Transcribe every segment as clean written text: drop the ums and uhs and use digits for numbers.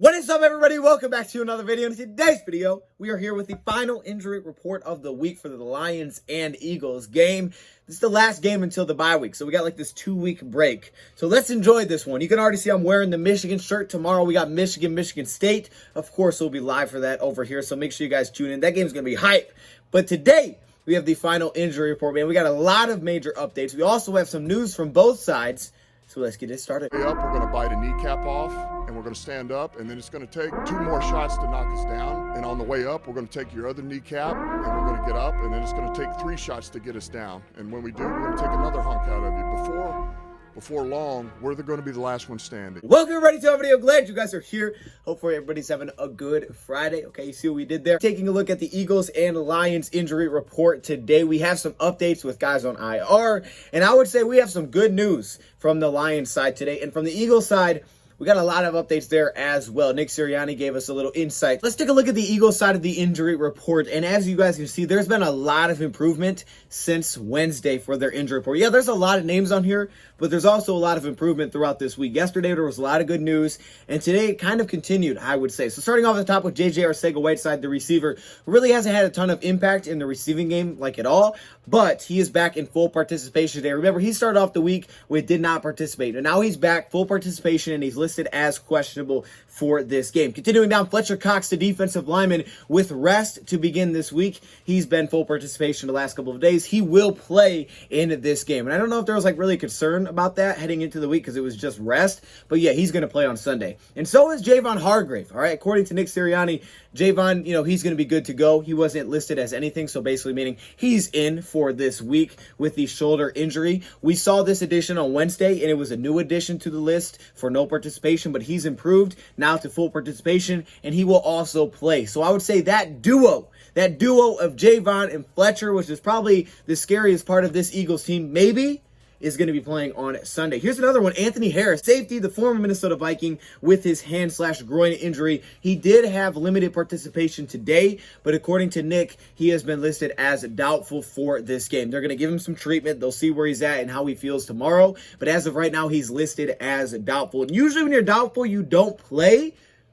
What is up, everybody? Welcome back to another video. In today's video, we are here with the final injury report of the week for the Lions and Eagles game. This is the last game until the bye week, so we got like this 2-week break. So let's enjoy this one. You can already see I'm wearing the Michigan shirt. Tomorrow we got Michigan State. Of course, we'll be live for that over here, so make sure you guys tune in. That game's going to be hype. But today, we have the final injury report, man. We got a lot of major updates. We also have some news from both sides. So let's get it started. Way up, we're going to bite a kneecap off, and we're going to stand up, and then it's going to take 2 more shots to knock us down. And on the way up, we're going to take your other kneecap, and we're going to get up, and then it's going to take 3 shots to get us down. And when we do, we're going to take another hunk out of you. Before long, we're going to be the last one standing. Welcome, everybody, to our video. Glad you guys are here. Hopefully, everybody's having a good Friday. Okay, you see what we did there? Taking a look at the Eagles and Lions injury report today. We have some updates with guys on IR, and I would say we have some good news from the Lions side today. And from the Eagles side, we got a lot of updates there as well. Nick Sirianni gave us a little insight. Let's take a look at the Eagles side of the injury report. And as you guys can see, there's been a lot of improvement since Wednesday for their injury report. Yeah, there's a lot of names on here, but there's also a lot of improvement throughout this week. Yesterday, there was a lot of good news, and today it kind of continued, I would say. So starting off at the top with J.J. Arcega-Whiteside, the receiver, really hasn't had a ton of impact in the receiving game like at all, but he is back in full participation today. Remember, he started off the week with did not participate, and now he's back full participation, and he's listed as questionable for this game. Continuing down, Fletcher Cox, the defensive lineman, with rest to begin this week. He's been full participation the last couple of days. He will play in this game, and I don't know if there was like really concern about that heading into the week because it was just rest, but yeah, he's going to play on Sunday. And so is Javon Hargrave, all right? According to Nick Sirianni, Javon, he's going to be good to go. He wasn't listed as anything, so basically meaning he's in for this week with the shoulder injury. We saw this addition on Wednesday, and it was a new addition to the list for no participation, but he's improved now to full participation, and he will also play. So I would say that duo of Javon and Fletcher, which is probably the scariest part of this Eagles team, maybe, is going to be playing on Sunday. Here's another one. Anthony Harris, safety, the former Minnesota Viking, with his hand/groin injury. He did have limited participation today, but according to Nick, he has been listed as doubtful for this game. They're going to give him some treatment. They'll see where he's at and how he feels tomorrow, but as of right now, he's listed as doubtful. And usually when you're doubtful, you don't play,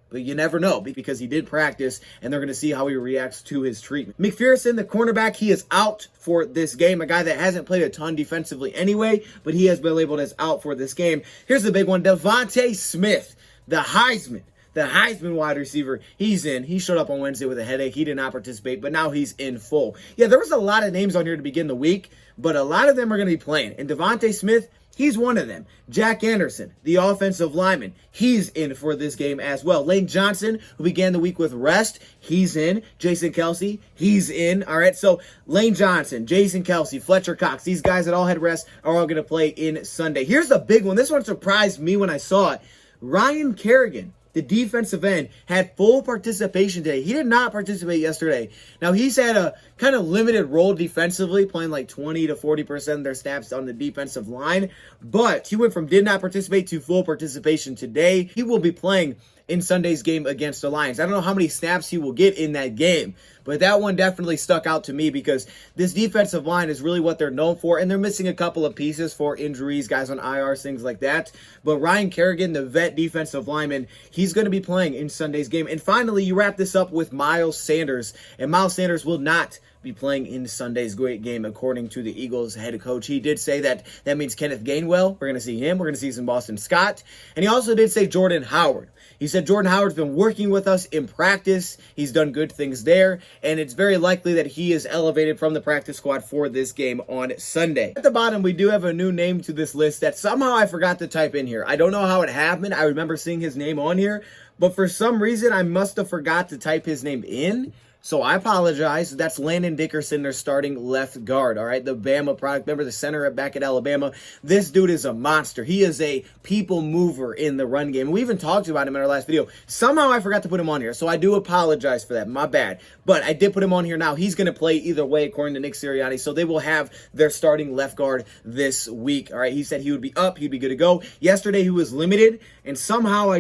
but you never know because he did practice, and they're going to see how he reacts to his treatment. McPherson, the cornerback, he is out for this game. A guy that hasn't played a ton defensively anyway, but he has been labeled as out for this game. Here's the big one. Devontae Smith, the Heisman wide receiver, he's in. He showed up on Wednesday with a headache. He did not participate, but now he's in full. Yeah, there was a lot of names on here to begin the week, but a lot of them are going to be playing. And Devontae Smith, he's one of them. Jack Anderson, the offensive lineman, he's in for this game as well. Lane Johnson, who began the week with rest, he's in. Jason Kelsey, he's in. All right, so Lane Johnson, Jason Kelsey, Fletcher Cox, these guys that all had rest are all going to play in Sunday. Here's the big one. This one surprised me when I saw it. Ryan Kerrigan, the defensive end, had full participation today. He did not participate yesterday. Now, he's had a kind of limited role defensively, playing like 20 to 40% of their snaps on the defensive line, but he went from did not participate to full participation today. He will be playing in Sunday's game against the Lions. I don't know how many snaps he will get in that game, but that one definitely stuck out to me because this defensive line is really what they're known for, and they're missing a couple of pieces for injuries, guys on IR, things like that. But Ryan Kerrigan, the vet defensive lineman, he's going to be playing in Sunday's game. And finally, you wrap this up with Miles Sanders, and Miles Sanders will not be playing in Sunday's great game, according to the Eagles head coach. He did say that means Kenneth Gainwell. We're going to see him. We're going to see some Boston Scott. And he also did say Jordan Howard. He said Jordan Howard's been working with us in practice. He's done good things there, and it's very likely that he is elevated from the practice squad for this game on Sunday. At the bottom, we do have a new name to this list that somehow I forgot to type in here. I don't know how it happened. I remember seeing his name on here, but for some reason, I must have forgot to type his name in. So I apologize. That's Landon Dickerson, their starting left guard, all right? The Bama product. Remember the center back at Alabama? This dude is a monster. He is a people mover in the run game. We even talked about him in our last video. Somehow I forgot to put him on here, so I do apologize for that. My bad. But I did put him on here now. He's going to play either way, according to Nick Sirianni, so they will have their starting left guard this week, all right? He said he would be up. He'd be good to go. Yesterday, he was limited, and somehow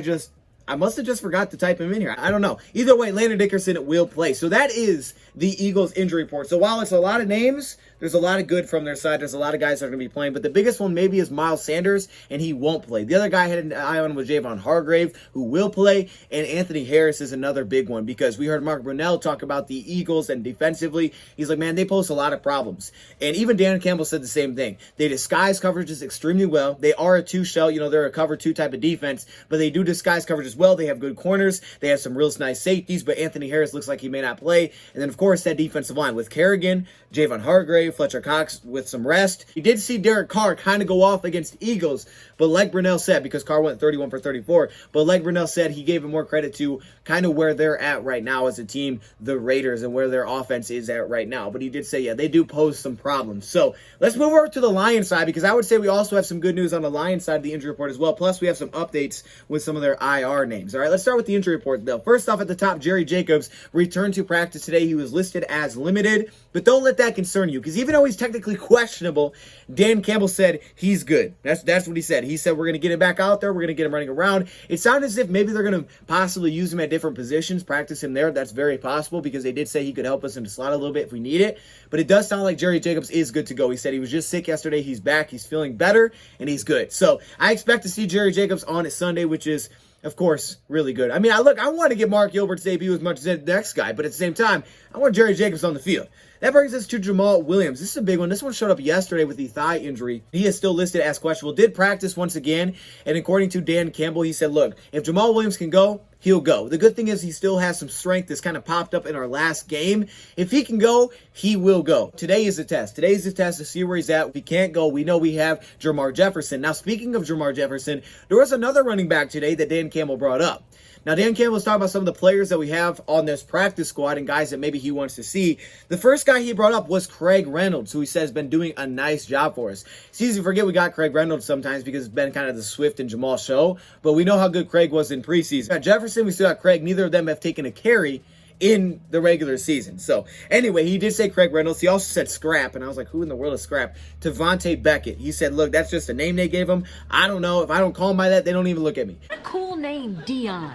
I must have just forgot to type him in here. I don't know. Either way, Landon Dickerson will play. So that is the Eagles injury report. So while it's a lot of names, there's a lot of good from their side. There's a lot of guys that are going to be playing, but the biggest one maybe is Miles Sanders, and he won't play. The other guy I had an eye on was Javon Hargrave, who will play, and Anthony Harris is another big one because we heard Mark Brunell talk about the Eagles, and defensively, he's like, man, they pose a lot of problems. And even Dan Campbell said the same thing. They disguise coverages extremely well. They are a two-shell, they're a cover two type of defense, but they do disguise coverage as well. They have good corners. They have some real nice safeties, but Anthony Harris looks like he may not play. And then, of course, that defensive line with Kerrigan, Javon Hargrave, Fletcher Cox with some rest. You did see Derek Carr kind of go off against Eagles, but like Brunell said, because Carr went 31 for 34, but like Brunell said, he gave him more credit to kind of where they're at right now as a team, the Raiders, and where their offense is at right now. But he did say, yeah, they do pose some problems. So let's move over to the Lions side, because I would say we also have some good news on the Lions side of the injury report as well. Plus, we have some updates with some of their IR names. All right, let's start with the injury report, though. First off, at the top, Jerry Jacobs returned to practice today. He was listed as limited, but don't let that concern you, because even though he's technically questionable, Dan Campbell said he's good. That's what he said. He said, we're going to get him back out there. We're going to get him running around. It sounded as if maybe they're going to possibly use him at different positions, practice him there. That's very possible, because they did say he could help us in the slot a little bit if we need it. But it does sound like Jerry Jacobs is good to go. He said he was just sick yesterday. He's back. He's feeling better, and he's good. So I expect to see Jerry Jacobs on Sunday, which is, of course, really good. I mean, I want to get Mark Gilbert's debut as much as the next guy, but at the same time, I want Jerry Jacobs on the field. That brings us to Jamal Williams. This is a big one. This one showed up yesterday with the thigh injury. He is still listed as questionable. Did practice once again, and according to Dan Campbell, he said, look, if Jamal Williams can go, he'll go. The good thing is he still has some strength that's kind of popped up in our last game. If he can go, he will go. Today is the test. Today is the test to see where he's at. If he can't go, we know we have Jermar Jefferson. Now, speaking of Jermar Jefferson, there was another running back today that Dan Campbell brought up. Now, Dan Campbell was talking about some of the players that we have on this practice squad and guys that maybe he wants to see. The first guy he brought up was Craig Reynolds, who he says has been doing a nice job for us. It's easy to forget we got Craig Reynolds sometimes because it's been kind of the Swift and Jamal show, but we know how good Craig was in preseason. We got Jefferson, we still got Craig. Neither of them have taken a carry in the regular season. So anyway, he did say Craig Reynolds. He also said Scrap, and I was like, who in the world is Scrap? Devontae Beckett. He said, look, that's just a name they gave him. I don't know. If I don't call him by that, they don't even look at me. What a cool name, Dion.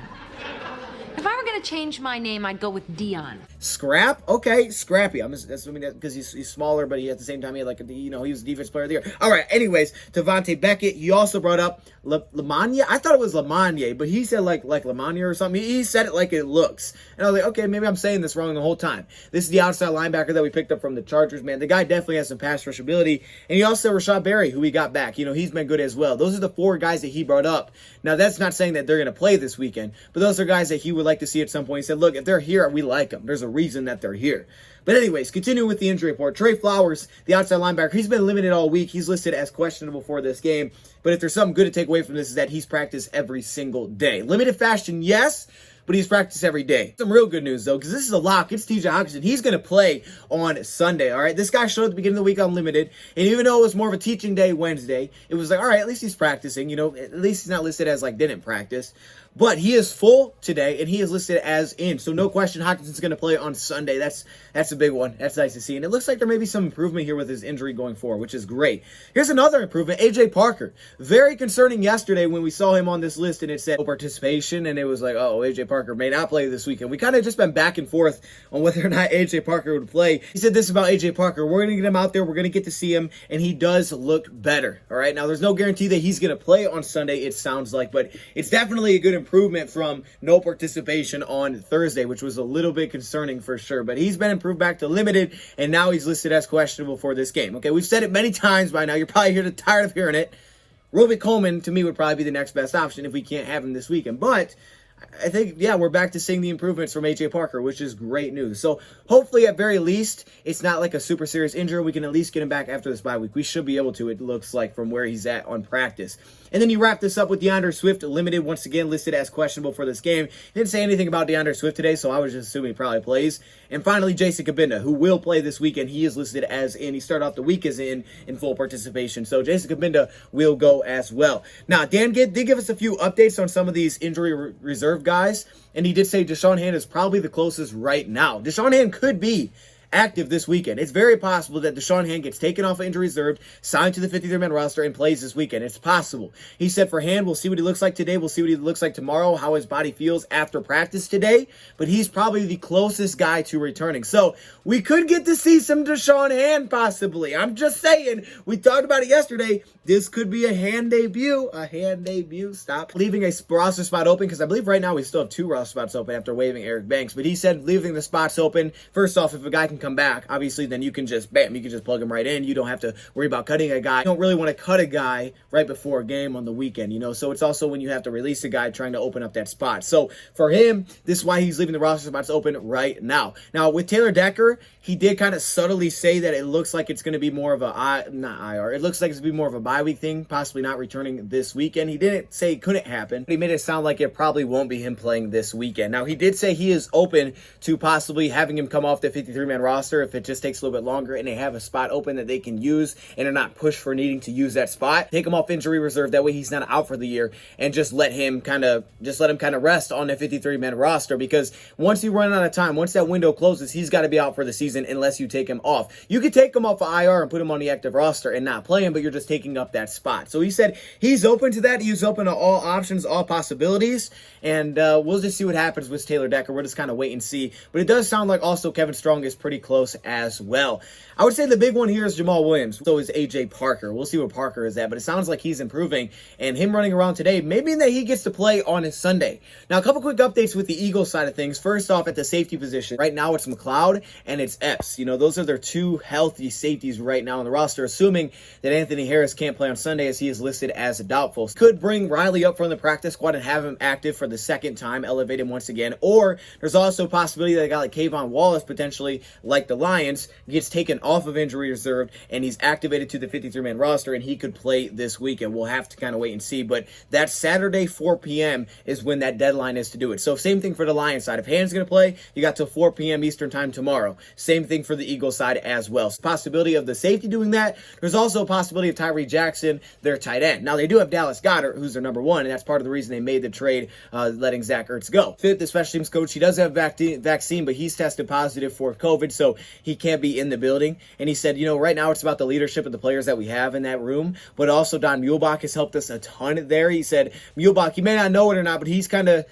If I were going to change my name, I'd go with Dion. Scrap? Okay, Scrappy. I'm assuming that because he's smaller, but at the same time, he had he was the defense player of the year. All right, anyways, Devontae Beckett. He also brought up Lamania. I thought it was Lamania, but he said like Lamania or something. He said it like it looks. And I was like, okay, maybe I'm saying this wrong the whole time. This is the outside linebacker that we picked up from the Chargers, man. The guy definitely has some pass rush ability. And he also Rashad Berry, who we got back. He's been good as well. Those are the four guys that he brought up. Now, that's not saying that they're going to play this weekend, but those are guys that he would like to see at some point. He said, look, if they're here, we like them. There's a reason that they're here. But anyways, continuing with the injury report, Trey Flowers, the outside linebacker, he's been limited all week. He's listed as questionable for this game. But if there's something good to take away from this is that he's practiced every single day. Limited fashion, yes, but he's practiced every day. Some real good news, though, because this is a lock. It's TJ Hawkinson. He's going to play on Sunday, all right? This guy showed at the beginning of the week unlimited, and even though it was more of a teaching day Wednesday, it was like, all right, at least he's practicing. At least he's not listed as, didn't practice. But he is full today, and he is listed as in. So no question, Hawkinson's going to play on Sunday. That's a big one. That's nice to see. And it looks like there may be some improvement here with his injury going forward, which is great. Here's another improvement, A.J. Parker. Very concerning yesterday when we saw him on this list, and it said no participation, and it was like, oh, A.J. Parker may not play this weekend. We kind of just been back and forth on whether or not A.J. Parker would play. He said this about A.J. Parker. We're going to get him out there. We're going to get to see him, and he does look better. All right? Now, there's no guarantee that he's going to play on Sunday, it sounds like, but it's definitely a good improvement from no participation on Thursday, which was a little bit concerning for sure. But he's been improved back to limited, and now he's listed as questionable for this game. Okay, we've said it many times by now. You're probably tired of hearing it. Roby Coleman, to me, would probably be the next best option if we can't have him this weekend. But I think, yeah, we're back to seeing the improvements from A.J. Parker, which is great news. So hopefully, at very least, it's not like a super serious injury. We can at least get him back after this bye week. We should be able to, it looks like, from where he's at on practice. And then you wrap this up with DeAndre Swift, limited, once again listed as questionable for this game. He didn't say anything about DeAndre Swift today, so I was just assuming he probably plays. And finally, Jason Kabinda, who will play this weekend. He is listed as in. He started off the week as in full participation. So Jason Kabinda will go as well. Now, Dan did give us a few updates on some of these injury reserve guys, and he did say Deshaun Hand is probably the closest right now. Deshaun Hand could be active this weekend. It's very possible that Da'Shawn Hand gets taken off of injury reserve, signed to the 53-man roster, and plays this weekend. It's possible. He said for Hand, we'll see what he looks like today. We'll see what he looks like tomorrow, how his body feels after practice today. But he's probably the closest guy to returning. So we could get to see some Da'Shawn Hand possibly. I'm just saying. We talked about it yesterday. This could be a Hand debut. A Hand debut. Stop leaving a roster spot open, because I believe right now we still have 2 roster spots open after waiving Eric Banks. But he said leaving the spots open. First off, if a guy can come back, obviously, then you can just, bam, you can just plug him right in. You don't have to worry about cutting a guy. You don't really want to cut a guy right before a game on the weekend, you know? So it's also when you have to release a guy trying to open up that spot. So for him, this is why he's leaving the roster spots open right now. Now, with Taylor Decker, he did kind of subtly say that it looks like it's going to be more of a, not IR, it looks like it's going to be more of a bye week thing, possibly not returning this weekend. He didn't say it couldn't happen, but he made it sound like it probably won't be him playing this weekend. Now, he did say he is open to possibly having him come off the 53-man roster if it just takes a little bit longer and they have a spot open that they can use and are not pushed for needing to use that spot. Take him off injury reserve, that way he's not out for the year, and just let him kind of rest on the 53-man roster, because once you run out of time, once that window closes, he's got to be out for the season unless you take him off. You could take him off of IR and put him on the active roster and not play him, but you're just taking up that spot. So he said he's open to that. He's open to all options, all possibilities, and we'll just see what happens with Taylor Decker. We'll just kind of wait and see. But it does sound like also Kevin Strong is pretty close as well. I would say the big one here is Jamal Williams. So is AJ Parker. We'll see where Parker is at, but it sounds like he's improving, and him running around today may mean that he gets to play on his Sunday. Now, a couple quick updates with the Eagles side of things. First off, at the safety position, right now it's McLeod and it's Epps. You know, those are their 2 healthy safeties right now on the roster, assuming that Anthony Harris can't play on Sunday as he is listed as a doubtful. Could bring Riley up from the practice squad and have him active for the second time, elevate him once again. Or there's also a possibility that a guy like Kayvon Wallace, potentially like the Lions, gets taken off of injury reserve and he's activated to the 53-man roster and he could play this weekend. We'll have to kind of wait and see, but that Saturday 4 p.m. is when that deadline is to do it. So same thing for the Lions side. If Hand's going to play, you got till 4 p.m. Eastern time tomorrow. Same thing for the Eagles side as well. So possibility of the safety doing that. There's also a possibility of Tyree Jackson, their tight end. Now, they do have Dallas Goedert, who's their number 1, and that's part of the reason they made the trade, letting Zach Ertz go. Fifth, the special teams coach, he does have vaccine, but he's tested positive for COVID, so he can't be in the building. And he said, you know, right now it's about the leadership of the players that we have in that room, but also Don Muhlbach has helped us a ton there. He said, Muhlbach, you may not know it or not, but he's kind of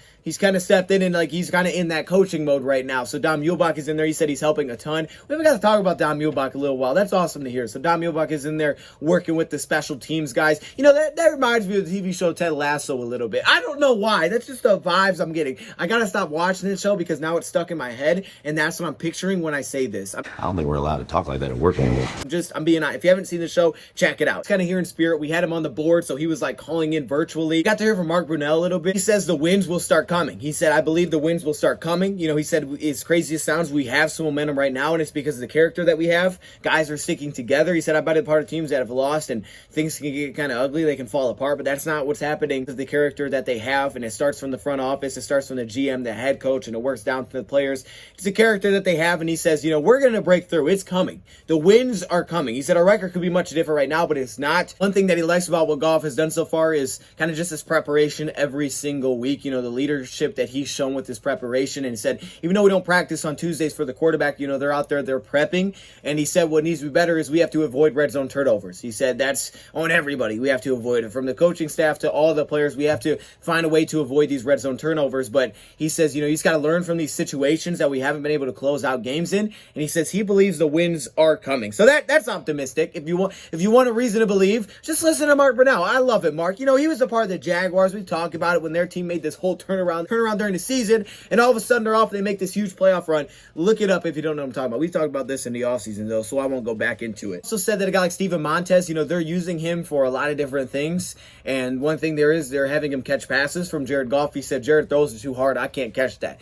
stepped in and like he's kind of in that coaching mode right now. So Don Muhlbach is in there. He said he's helping a ton. We haven't got to talk about Don Muhlbach a little while. That's awesome to hear. So Don Muhlbach is in there working with the special teams guys. You know, that reminds me of the TV show Ted Lasso a little bit. I don't know why. That's just the vibes I'm getting. I got to stop watching this show because now it's stuck in my head, and that's what I'm picturing when I say this. I don't think we're allowed to talk like that at work anymore. I'm being honest. If you haven't seen the show, check it out. It's kind of here in spirit. We had him on the board, so he was like calling in virtually. Got to hear from Mark Brunell a little bit. He says the wins will start coming. He said, I believe the wins will start coming. You know, he said, as crazy as it sounds, we have some momentum right now, and it's because of the character that we have. Guys are sticking together. He said, I bet a part of teams that have lost and things can get kind of ugly. They can fall apart, but that's not what's happening. It's the character that they have, and it starts from the front office. It starts from the GM, the head coach, and it works down to the players. It's the character that they have, and he says, you know, we're going to break through. It's coming. The wins are coming. He said our record could be much different right now, but it's not. One thing that he likes about what Goff has done so far is kind of just his preparation every single week. You know, the leadership that he's shown with his preparation. And he said, even though we don't practice on Tuesdays for the quarterback, you know, they're out there, they're prepping. And he said what needs to be better is we have to avoid red zone turnovers. He said that's on everybody. We have to avoid it, from the coaching staff to all the players. We have to find a way to avoid these red zone turnovers. But he says, you know, he's got to learn from these situations that we haven't been able to close out games in. And he says he believes the wins are coming. So that's optimistic. If you want a reason to believe, just listen to Mark Brunell. I love it, Mark. You know, he was a part of the Jaguars. We've talked about it when their team made this whole turnaround during the season, and all of a sudden they're off and they make this huge playoff run. Look it up if you don't know what I'm talking about. We talked about this in the offseason, though, so I won't go back into it. Also said that a guy like Steven Montez, you know, they're using him for a lot of different things, and one thing they're having him catch passes from Jared Goff. He said, Jared throws it too hard. I can't catch that.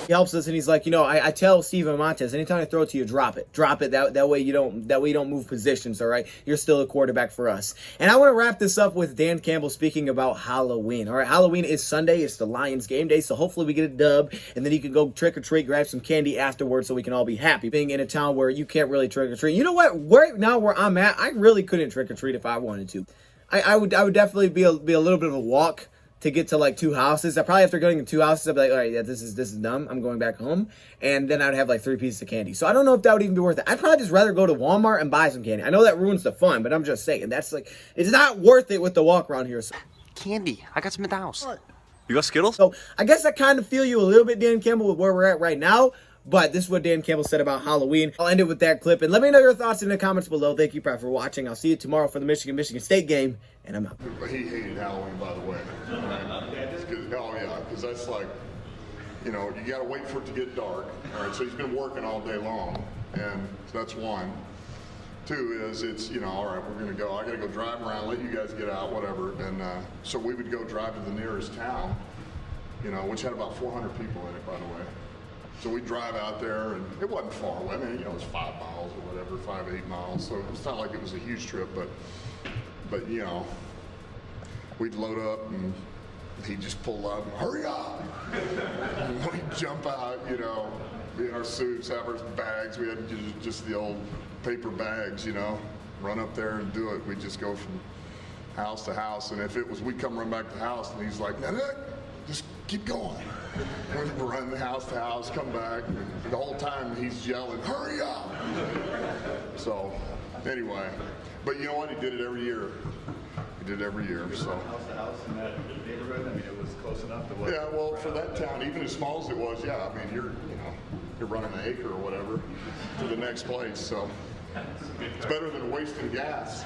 He helps us, and he's like, you know, I tell Steven Montez, anytime I throw it to you, drop it. Drop it. That way you don't move positions, all right? You're still a quarterback for us. And I want to wrap this up with Dan Campbell speaking about Halloween. All right, Halloween is Sunday. It's the Lions game day, so hopefully we get a dub, and then you can go trick-or-treat, grab some candy afterwards so we can all be happy. Being in a town where you can't really trick-or-treat. You know what? Right now where I'm at, I really couldn't trick-or-treat if I wanted to. I would definitely be a little bit of a walk to get to like 2 houses. I probably after going to 2 houses, I'd be like, all right, yeah, this is dumb. I'm going back home. And then I'd have like 3 pieces of candy. So I don't know if that would even be worth it. I'd probably just rather go to Walmart and buy some candy. I know that ruins the fun, but I'm just saying that's like, it's not worth it with the walk around here. So. Candy. I got some at the house. What? You got Skittles? So I guess I kind of feel you a little bit, Dan Campbell, with where we're at right now. But this is what Dan Campbell said about Halloween. I'll end it with that clip. And let me know your thoughts in the comments below. Thank you, Pat, for watching. I'll see you tomorrow for the Michigan State game. And I'm out. He hated Halloween, by the way. Oh, yeah, because that's like, you know, you got to wait for it to get dark. All right, so he's been working all day long. And that's one. 2 is it's, you know, all right, we're going to go. I got to go drive around, let you guys get out, whatever. And so we would go drive to the nearest town, you know, which had about 400 people in it, by the way. So we drive out there, and it wasn't far away. I mean, you know, it was 5 miles or whatever, 5, 8 miles. So it's not like it was a huge trip, but you know, we'd load up, and he'd just pull up, and hurry up! And we'd jump out, you know, in our suits, have our bags. We had just the old paper bags, you know, run up there and do it. We'd just go from house to house, and if it was, we'd come run back to the house, and he's like, no, just keep going. We'd run house to house, come back, and the whole time he's yelling, hurry up! So, anyway, but you know what? He did it every year. He did it every year, so. House to house in that neighborhood, I mean, it was close enough to what. Yeah, well, for that town, even as small as it was, yeah, I mean, you're running an acre or whatever to the next place, so. It's better than wasting gas.